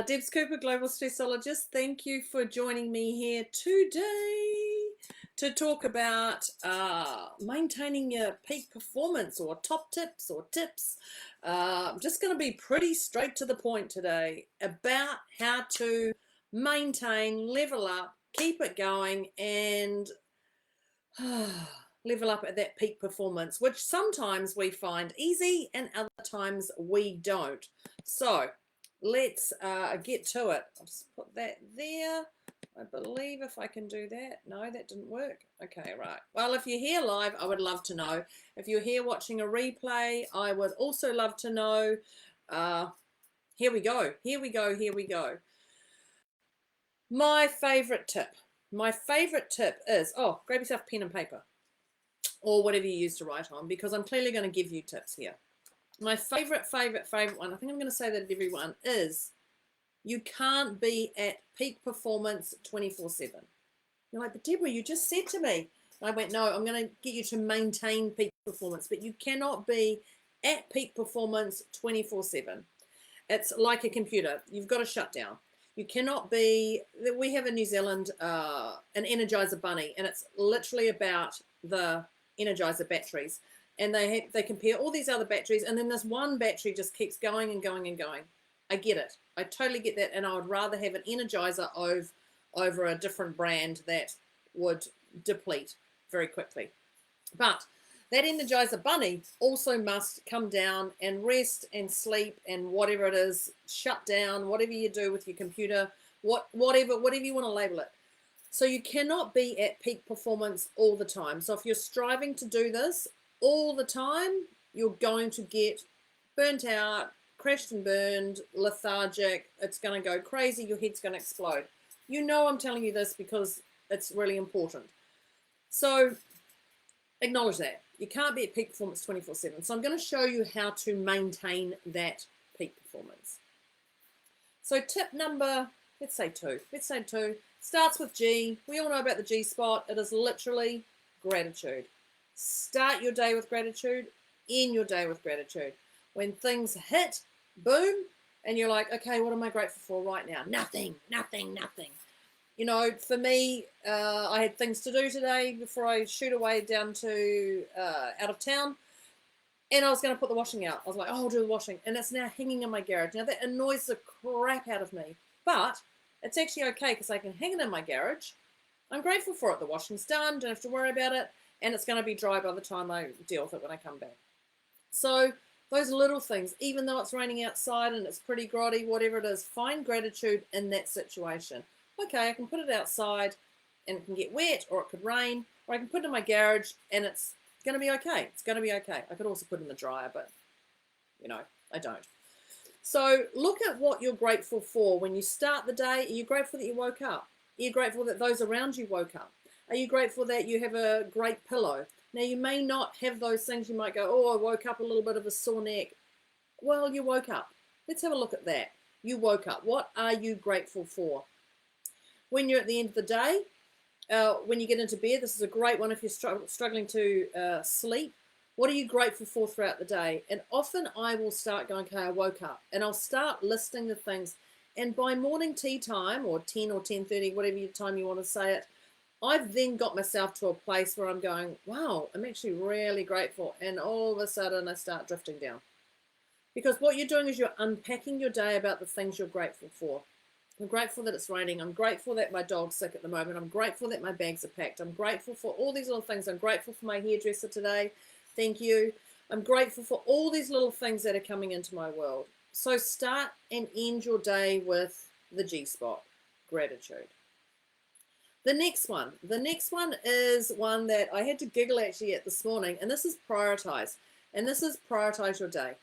Debz Cooper, Global Stressologist. Thank you for joining me here today to talk about maintaining your peak performance, or top tips or tips. I'm just going to be pretty straight to the point today about how to maintain, level up, keep it going, and level up at that peak performance, which sometimes we find easy and other times we don't. So let's get to it. I'll just put that there. I believe if I can do that. No, that didn't work. Okay, right. Well, if you're here live, I would love to know. If you're here watching a replay, I would also love to know. Here we go. Here we go. Here we go. My favorite tip. My favorite tip is, grab yourself a pen and paper or whatever you use to write on, because I'm clearly going to give you tips here. My favorite one, I think I'm going to say that at everyone, is you can't be at peak performance 24/7. You're like, but Deborah, you just said to me. And I went, no, I'm going to get you to maintain peak performance, but you cannot be at peak performance 24/7. It's like a computer. You've got to shut down. You cannot be, we have in New Zealand an Energizer bunny, and it's literally about the Energizer batteries. And they compare all these other batteries, and then this one battery just keeps going and going and going. I get it. I totally get that. And I would rather have an Energizer over a different brand that would deplete very quickly. But that Energizer bunny also must come down and rest and sleep and whatever it is, shut down, whatever you do with your computer, whatever you want to label it. So you cannot be at peak performance all the time. So if you're striving to do this all the time, you're going to get burnt out, crashed and burned, lethargic. It's going to go crazy. Your head's going to explode. You know I'm telling you this because it's really important. So acknowledge that. You can't be at peak performance 24/7. So I'm going to show you how to maintain that peak performance. So tip number, let's say two, starts with G. We all know about the G spot. It is literally gratitude. Start your day with gratitude, end your day with gratitude. When things hit, boom, and you're like, okay, what am I grateful for right now? Nothing. You know, for me, I had things to do today before I shoot away down to out of town, and I was going to put the washing out. I was like, oh, I'll do the washing, and it's now hanging in my garage. Now, that annoys the crap out of me, but it's actually okay because I can hang it in my garage. I'm grateful for it. The washing's done, don't have to worry about it, and it's going to be dry by the time I deal with it when I come back. So those little things, even though it's raining outside and it's pretty grotty, whatever it is, find gratitude in that situation. Okay, I can put it outside and it can get wet, or it could rain, or I can put it in my garage and it's going to be okay. It's going to be okay. I could also put it in the dryer, but, you know, I don't. So look at what you're grateful for when you start the day. Are you grateful that you woke up? Are you grateful that those around you woke up? Are you grateful that you have a great pillow? Now, you may not have those things. You might go, oh, I woke up a little bit of a sore neck. Well, you woke up. Let's have a look at that. You woke up. What are you grateful for? When you're at the end of the day, when you get into bed, this is a great one if you're struggling to sleep. What are you grateful for throughout the day? And often I will start going, okay, I woke up. And I'll start listing the things. And by morning tea time, or 10 or 10:30, whatever time you want to say it, I've then got myself to a place where I'm going, wow, I'm actually really grateful. And all of a sudden I start drifting down. Because what you're doing is you're unpacking your day about the things you're grateful for. I'm grateful that it's raining. I'm grateful that my dog's sick at the moment. I'm grateful that my bags are packed. I'm grateful for all these little things. I'm grateful for my hairdresser today. Thank you. I'm grateful for all these little things that are coming into my world. So start and end your day with the G spot, gratitude. The next one is one that I had to giggle actually at this morning, and this is prioritize. And this is prioritize your day.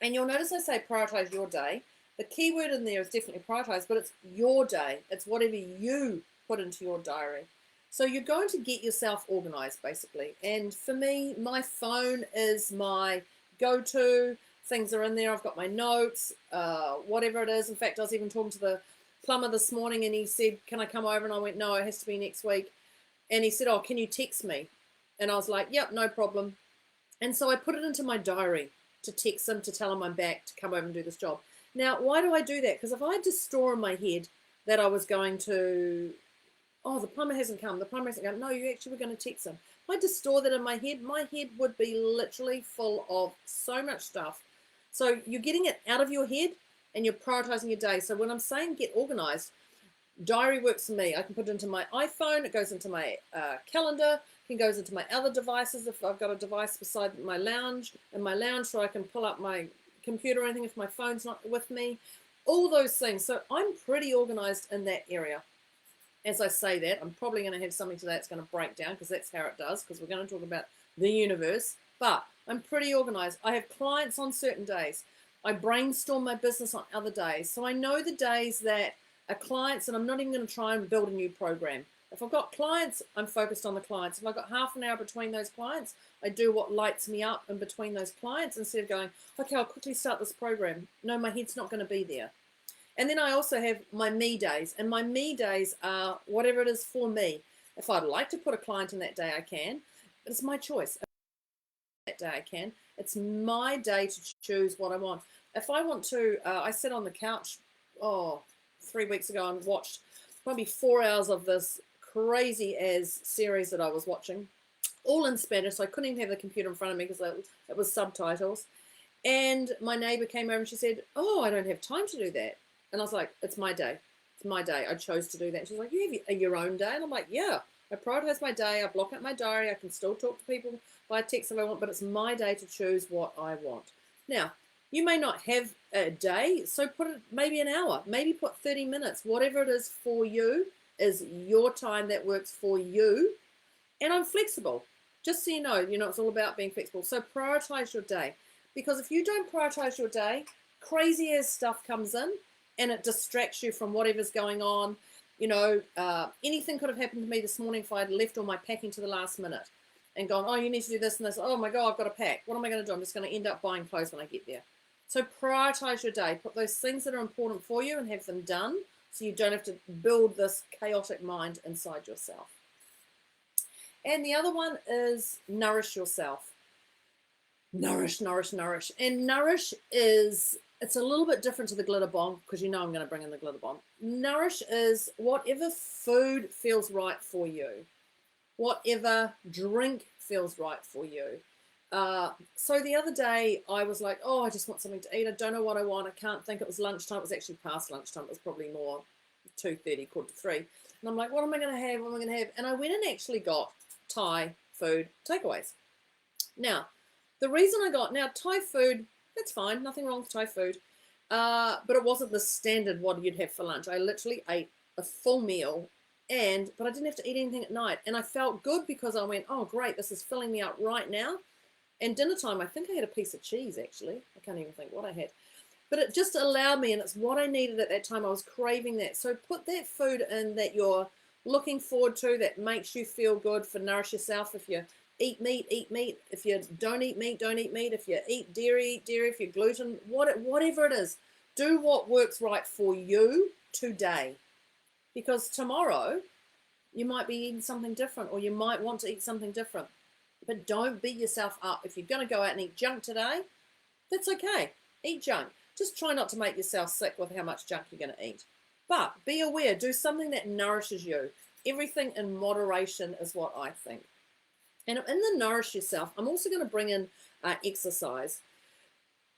And you'll notice I say prioritize your day. The key word in there is definitely prioritize, but it's your day. It's whatever you put into your diary. So you're going to get yourself organized, basically. And for me, my phone is my go-to. Things are in there. I've got my notes, whatever it is. In fact, I was even talking to the plumber this morning, and he said, can I come over? And I went, no, it has to be next week. And he said, oh, can you text me? And I was like, yep, no problem. And so I put it into my diary to text him, to tell him I'm back, to come over and do this job. Now, why do I do that? Because if I just store in my head that I was going to, oh, the plumber hasn't come, the plumber hasn't come. No, you actually were going to text him. If I just store that in my head would be literally full of so much stuff. So you're getting it out of your head and you're prioritizing your day. So when I'm saying get organized, diary works for me. I can put it into my iPhone. It goes into my calendar. It goes into my other devices if I've got a device beside my lounge, so I can pull up my computer or anything if my phone's not with me. All those things. So I'm pretty organized in that area. As I say that, I'm probably going to have something today that's going to break down because that's how it does, because we're going to talk about the universe. But I'm pretty organized. I have clients on certain days. I brainstorm my business on other days. So I know the days that are clients, and I'm not even going to try and build a new program. If I've got clients, I'm focused on the clients. If I've got half an hour between those clients, I do what lights me up in between those clients instead of going, okay, I'll quickly start this program. No, my head's not going to be there. And then I also have my me days, and my me days are whatever it is for me. If I'd like to put a client in that day, I can, but it's my choice. That day I can. It's my day to choose what I want. If I want to, I sat on the couch, 3 weeks ago and watched probably 4 hours of this crazy as series that I was watching, all in Spanish, so I couldn't even have the computer in front of me because it was subtitles. And my neighbor came over and she said, oh, I don't have time to do that. And I was like, it's my day. It's my day. I chose to do that. She's like, you have your own day? And I'm like, yeah, I prioritize my day. I block out my diary. I can still talk to people by text if I want, but it's my day to choose what I want. Now, you may not have a day, so put it maybe an hour, maybe put 30 minutes, whatever it is for you is your time that works for you. And I'm flexible. Just so you know, it's all about being flexible. So prioritize your day, because if you don't prioritize your day, crazy as stuff comes in and it distracts you from whatever's going on. Anything could have happened to me this morning if I had left all my packing to the last minute and gone, oh, you need to do this and this. Oh my God, I've got to pack. What am I going to do? I'm just going to end up buying clothes when I get there. So prioritize your day. Put those things that are important for you and have them done so you don't have to build this chaotic mind inside yourself. And the other one is nourish yourself. Nourish, nourish, nourish. And nourish it's a little bit different to the glitter bomb, because I'm going to bring in the glitter bomb. Nourish is whatever food feels right for you. Whatever drink feels right for you. So the other day I was like, oh, I just want something to eat. I don't know what I want. I can't think. It was lunchtime. It was actually past lunchtime. It was probably more 2:30, 2:45. And I'm like, what am I going to have? What am I going to have? And I went and actually got Thai food takeaways. Now, the reason Thai food, that's fine. Nothing wrong with Thai food. But it wasn't the standard what you'd have for lunch. I literally ate a full meal, but I didn't have to eat anything at night. And I felt good because I went, oh, great, this is filling me up right now. And dinner time, I think I had a piece of cheese, actually. I can't even think what I had. But it just allowed me, and it's what I needed at that time. I was craving that. So put that food in that you're looking forward to, that makes you feel good, for nourish yourself. If you eat meat, eat meat. If you don't eat meat, don't eat meat. If you eat dairy, dairy. If you're gluten, whatever it is, do what works right for you today. Because tomorrow, you might be eating something different, or you might want to eat something different. But don't beat yourself up. If you're going to go out and eat junk today, that's okay. Eat junk. Just try not to make yourself sick with how much junk you're going to eat. But be aware. Do something that nourishes you. Everything in moderation is what I think. And in the nourish yourself, I'm also going to bring in exercise.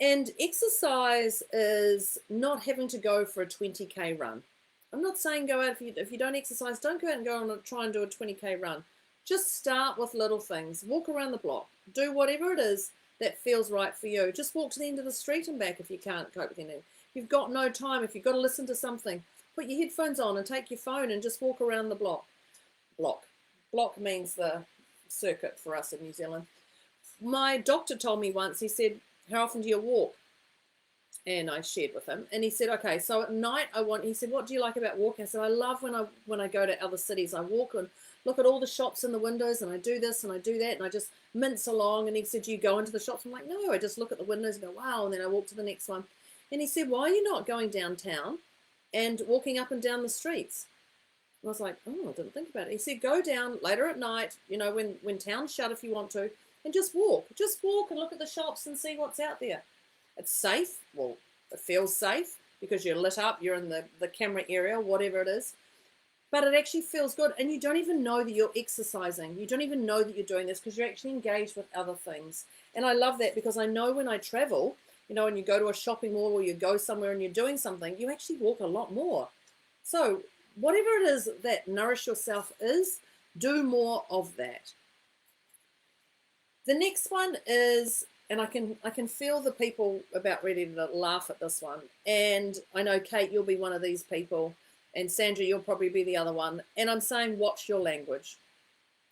And exercise is not having to go for a 20K run. I'm not saying go out, if you don't exercise, don't go out and go on and try and do a 20K run. Just start with little things. Walk around the block. Do whatever it is that feels right for you. Just walk to the end of the street and back if you can't cope with anything. If you've got no time, if you've got to listen to something, put your headphones on and take your phone and just walk around the block. Block means the circuit for us in New Zealand. My doctor told me once, he said, how often do you walk? And I shared with him, and he said, okay, so at night he said, what do you like about walking? I said, I love when I go to other cities. I walk and look at all the shops in the windows, and I do this and I do that, and I just mince along. And he said, do you go into the shops? I'm like, no, I just look at the windows and go, wow, and then I walk to the next one. And he said, why are you not going downtown and walking up and down the streets? And I was like, oh, I didn't think about it. He said, go down later at night, when town's shut if you want to, and just walk and look at the shops and see what's out there. It's safe. Well, It feels safe because you're lit up, you're in the camera area, whatever it is. But it actually feels good, and you don't even know that you're exercising. You don't even know that you're doing this because you're actually engaged with other things. And I love that because I know when I travel, you know, when you go to a shopping mall or you go somewhere and you're doing something, you actually walk a lot more. So whatever it is that Nourish Yourself is, do more of that. The next one is, and I can feel the people about ready to laugh at this one. And I know, Kate, you'll be one of these people. And Sandra, you'll probably be the other one. And I'm saying, watch your language.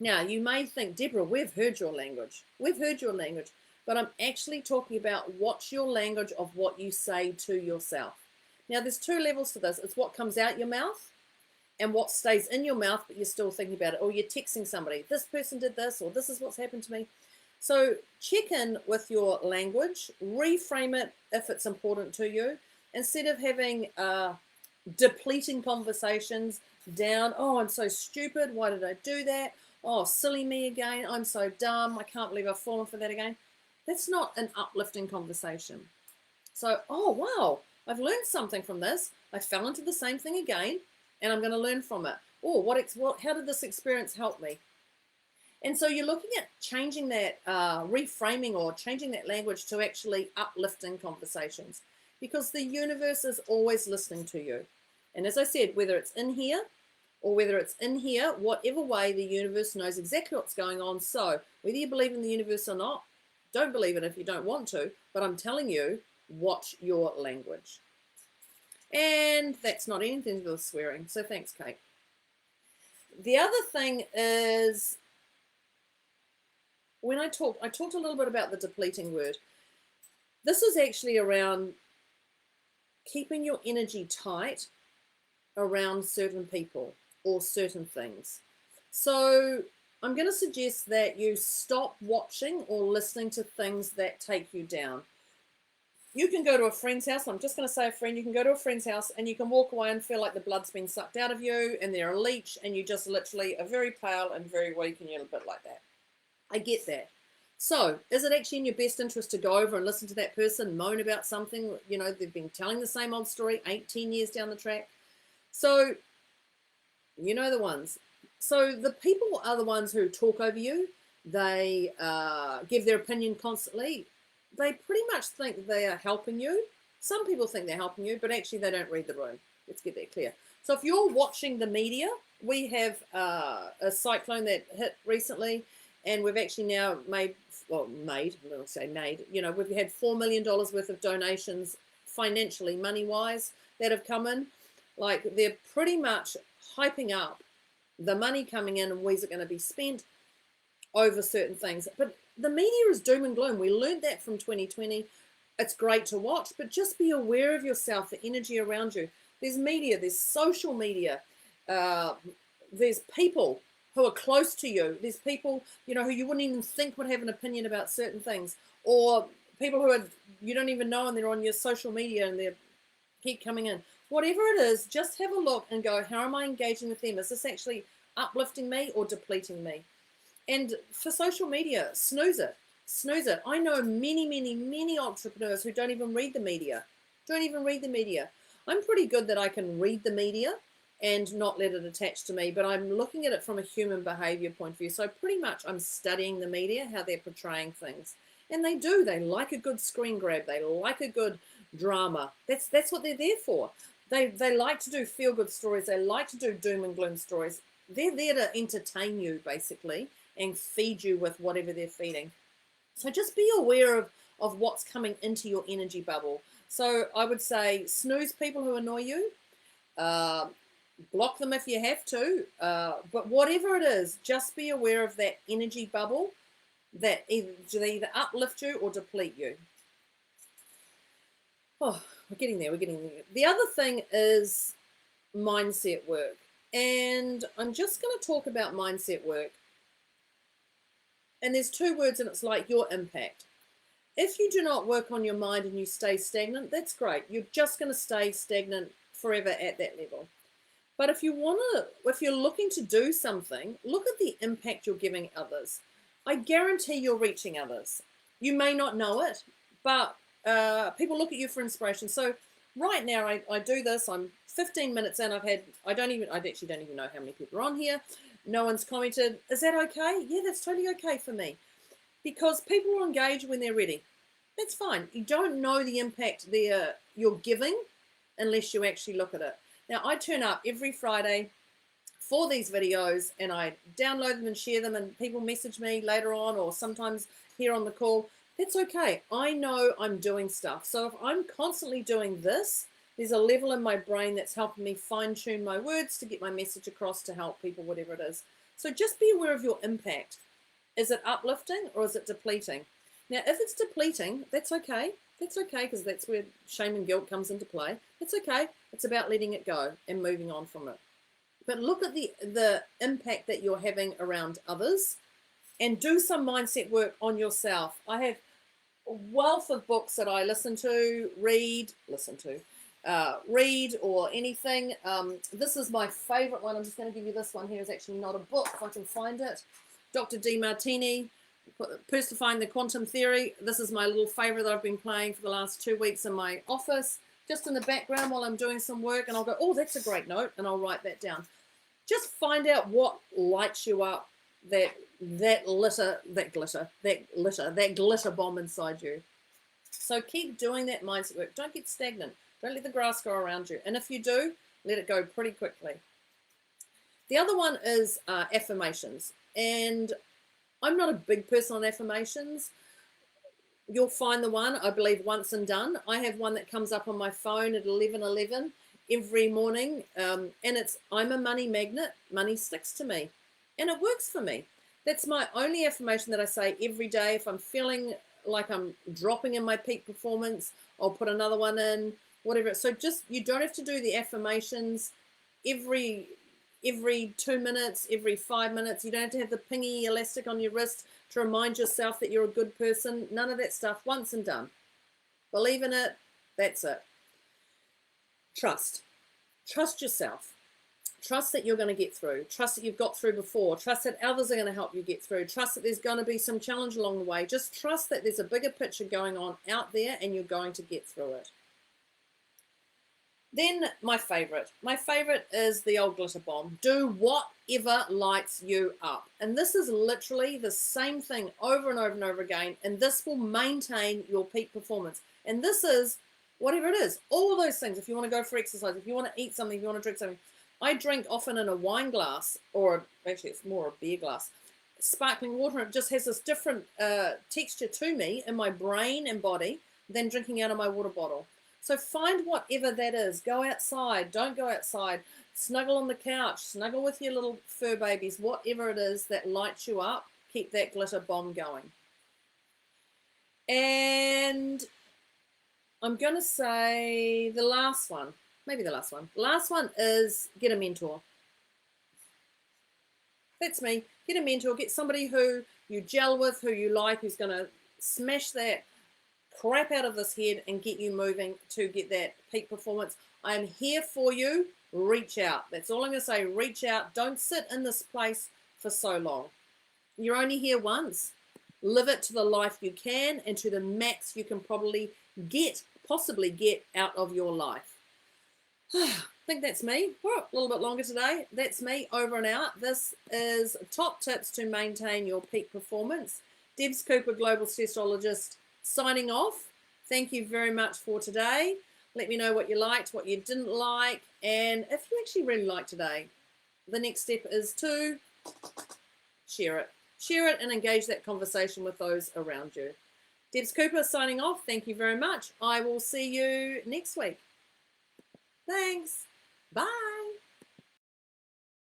Now, you may think, Deborah, we've heard your language. We've heard your language. But I'm actually talking about watch your language of what you say to yourself. Now, there's two levels to this. It's what comes out your mouth and what stays in your mouth, but you're still thinking about it. Or you're texting somebody, this person did this, or this is what's happened to me. So check in with your language. Reframe it if it's important to you. Instead of having depleting conversations down, oh, I'm so stupid, why did I do that? Oh, silly me again, I'm so dumb, I can't believe I've fallen for that again. That's not an uplifting conversation. So, oh wow, I've learned something from this. I fell into the same thing again, and I'm going to learn from it. Oh, how did this experience help me? And so you're looking at changing that, reframing or changing that language to actually uplifting conversations, because the universe is always listening to you. And as I said, whether it's in here or whether it's in here, whatever way, the universe knows exactly what's going on. So whether you believe in the universe or not, don't believe it if you don't want to, but I'm telling you, watch your language. And that's not anything to do with swearing. So thanks, Kate. The other thing is, when I talked a little bit about the depleting word. This is actually around keeping your energy tight around certain people or certain things. So I'm going to suggest that you stop watching or listening to things that take you down. You can go to a friend's house. I'm just going to say a friend. You can go to a friend's house and you can walk away and feel like the blood's been sucked out of you and they're a leech and you just literally are very pale and very weak and you're a bit like that. I get that. So is it actually in your best interest to go over and listen to that person moan about something? You know, they've been telling the same old story 8-10 years down the track. So you know the ones. So the people are the ones who talk over you. They give their opinion constantly. They pretty much think they are helping you. Some people think they're helping you, but actually they don't read the room. Let's get that clear. So if you're watching the media, we have a cyclone that hit recently, and we've actually now made, you know, we've had $4 million worth of donations financially, money-wise, that have come in. Like, they're pretty much hyping up the money coming in and where's it going to be spent over certain things. But the media is doom and gloom. We learned that from 2020. It's great to watch, but just be aware of yourself, the energy around you. There's media, there's social media, there's people who are close to you. There's people, you know, who you wouldn't even think would have an opinion about certain things, or people who are, you don't even know and they're on your social media and they keep coming in. Whatever it is, just have a look and go, how am I engaging with them? Is this actually uplifting me or depleting me? And for social media, snooze it. Snooze it. I know many, many, many entrepreneurs who don't even read the media. Don't even read the media. I'm pretty good that I can read the media and not let it attach to me, but I'm looking at it from a human behavior point of view. So pretty much I'm studying the media, how they're portraying things. And they do. They like a good screen grab. They like a good drama. That's what they're there for. They like to do feel-good stories. They like to do doom and gloom stories. They're there to entertain you, basically, and feed you with whatever they're feeding. So just be aware of what's coming into your energy bubble. So I would say snooze people who annoy you. Block them if you have to. But whatever it is, just be aware of that energy bubble that they either uplift you or deplete you. Oh, we're getting there. The other thing is mindset work. And I'm just going to talk about mindset work. And there's two words, and it's like your impact. If you do not work on your mind and you stay stagnant, that's great. You're just going to stay stagnant forever at that level. But if you're looking to do something, look at the impact you're giving others. I guarantee you're reaching others. You may not know it, but people look at you for inspiration. So right now I do this. I'm 15 minutes in. I actually don't even know how many people are on here. No one's commented. Is that okay? Yeah, that's totally okay for me, because people will engage when they're ready. That's fine. You don't know the impact you're giving unless you actually look at it. Now, I turn up every Friday for these videos, and I download them and share them, and people message me later on or sometimes here on the call. That's okay. I know I'm doing stuff. So if I'm constantly doing this, there's a level in my brain that's helping me fine-tune my words to get my message across to help people, whatever it is. So just be aware of your impact. Is it uplifting or is it depleting? Now, if it's depleting, that's okay. That's okay, because that's where shame and guilt comes into play. It's okay. It's about letting it go and moving on from it. But look at the impact that you're having around others, and do some mindset work on yourself. I have a wealth of books that I read or anything. This is my favorite one. I'm just going to give you this one here. It's actually not a book, if I can find it. Dr. Demartini, Personifying the Quantum Theory. This is my little favorite that I've been playing for the last 2 weeks in my office, just in the background while I'm doing some work, and I'll go, oh, that's a great note, and I'll write that down. Just find out what lights you up, that glitter bomb inside you. So keep doing that mindset work. Don't get stagnant. Don't let the grass grow around you. And if you do, let it go pretty quickly. The other one is affirmations. And I'm not a big person on affirmations. You'll find the one, I believe, Once and Done. I have one that comes up on my phone at 11:11 every morning. And it's, I'm a money magnet. Money sticks to me. And it works for me. That's my only affirmation that I say every day. If I'm feeling like I'm dropping in my peak performance, I'll put another one in, whatever. So just, you don't have to do the affirmations every 2 minutes, every 5 minutes. You don't have to have the pingy elastic on your wrist to remind yourself that you're a good person. None of that stuff. Once and done. Believe in it. That's it. Trust. Trust yourself. Trust that you're going to get through. Trust that you've got through before. Trust that others are going to help you get through. Trust that there's going to be some challenge along the way. Just trust that there's a bigger picture going on out there and you're going to get through it. Then my favorite is the old glitter bomb. Do whatever lights you up. And this is literally the same thing over and over and over again. And this will maintain your peak performance. And this is whatever it is. All of those things. If you want to go for exercise, if you want to eat something, if you want to drink something. I drink often in a wine glass, or actually it's more a beer glass, sparkling water. It just has this different texture to me in my brain and body than drinking out of my water bottle. So find whatever that is. Go outside. Don't go outside. Snuggle on the couch. Snuggle with your little fur babies. Whatever it is that lights you up, keep that glitter bomb going. And I'm going to say the last one. Maybe the last one. Last one is get a mentor. That's me. Get a mentor. Get somebody who you gel with, who you like, who's going to smash that crap out of this head and get you moving to get that peak performance. I am here for you. Reach out. That's all I'm going to say. Reach out. Don't sit in this place for so long. You're only here once. Live it to the life you can and to the max you can possibly get out of your life. I think that's me. Oh, a little bit longer today. That's me, over and out. This is top tips to maintain your peak performance. Debz Cooper, Global Stressologist, signing off. Thank you very much for today. Let me know what you liked, what you didn't like, and if you actually really liked today, the next step is to share it. Share it and engage that conversation with those around you. Debz Cooper signing off. Thank you very much. I will see you next week. Thanks. Bye.